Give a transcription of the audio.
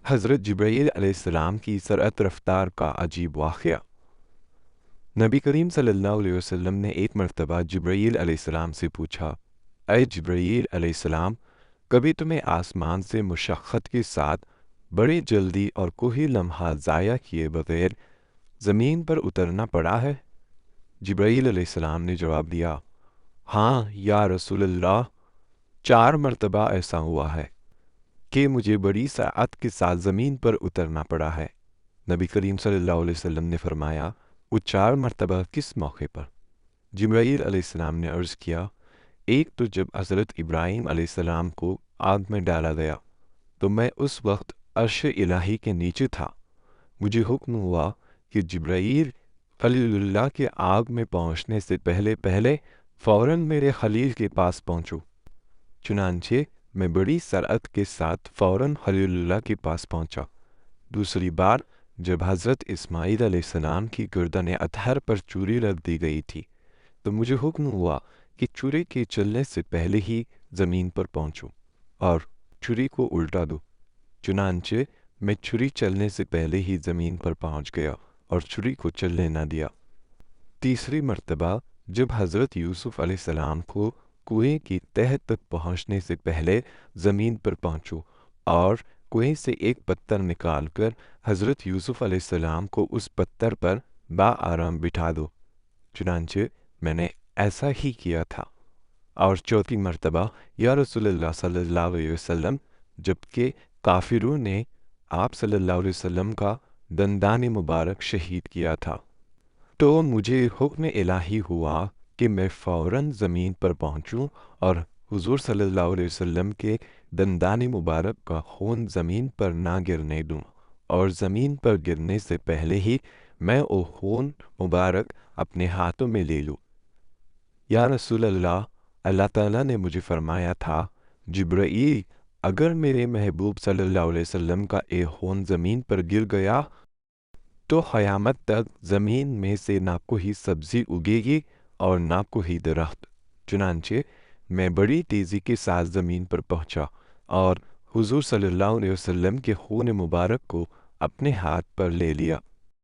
हज़रत जिब्राईल अलैहिस्सलाम की सरअत रफ्तार का अजीब वाक़या। नबी करीम सल्लल्लाहु अलैहि वसल्लम ने एक मर्तबा जिब्राईल अलैहिस्सलाम से पूछा, ऐ जिब्राईल अलैहिस्सलाम, कभी तुम्हें आसमान से मुशक्क़त के साथ बड़े जल्दी और कोई लम्हा ज़ाया किए बगैर ज़मीन पर उतरना पड़ा है? जिब्राईल अलैहिस्सलाम ने जवाब दिया, हाँ या रसूलल्लाह, 4 मर्तबा ऐसा हुआ है कि मुझे बड़ी सआत के साथ ज़मीन पर उतरना पड़ा है। नबी करीम सल्लल्लाहु अलैहि वसल्लम ने फरमाया, वो 4 मर्तबा किस मौके पर? जिब्राईल अलैहिस्सलाम ने अर्ज़ किया, एक तो जब हज़रत इब्राहीम अलैहिस्सलाम को आग में डाला गया तो मैं उस वक्त अर्श इलाही के नीचे था। मुझे हुक्म हुआ कि जिब्राईल खलीलुल्लाह के आग में पहुँचने से पहले पहले फ़ौरन मेरे खलील के पास पहुँचूँ। चुनांचे मैं बड़ी सरअत के साथ फ़ौरन खलीलुल्लाह के पास पहुँचा। दूसरी बार जब हज़रत इस्माईल अलैहिस्सलाम की गर्दन अतहर पर छुरी रख दी गई थी तो मुझे हुक्म हुआ कि छुरी के चलने से पहले ही ज़मीन पर पहुँचूं और छुरी को उल्टा दूं। चुनांचे मैं छुरी चलने से पहले ही ज़मीन पर पहुँच गया और छुरी को चलने न दिया। तीसरी मर्तबा जब हज़रत यूसुफ़ अलैहिस्सलाम को कुएं की तह तक पहुँचने से पहले ज़मीन पर पहुँचूं और कुएं से एक पत्थर निकालकर हज़रत यूसुफ़ अलैहिस्सलाम को उस पत्थर पर बाआराम बिठा दो। चुनांचे मैंने ऐसा ही किया था। और चौथी मर्तबा या रसूलुल्लाह सल्लल्लाहु अलैहि वसल्लम, जबकि काफिरों ने आप सल्लल्लाहु अलैहि वसल्लम का दंदान मुबारक शहीद किया था, तो मुझे हुक्म इलाही हुआ कि मैं फ़ौरन ज़मीन पर पहुँचूँ और हुज़ूर सल्लल्लाहु अलैहि वसल्लम के दंदान मुबारक का खून ज़मीन पर ना गिरने दूँ और ज़मीन पर गिरने से पहले ही मैं वो खून मुबारक अपने हाथों में ले लूँ। या रसूल अल्लाह, अल्लाह ताला ने मुझे फरमाया था, जिब्राईल, अगर मेरे महबूब सल्लल्लाहु अलैहि वसल्लम का एक खून ज़मीन पर गिर गया तो क़यामत तक ज़मीन में से ना कोई सब्ज़ी उगेगी और ना कोई दरख्त। चुनांचे मैं बड़ी तेज़ी के साथ ज़मीन पर पहुँचा और हुज़ूर सल्लल्लाहु अलैहि वसल्लम के खून मुबारक को अपने हाथ पर ले लिया।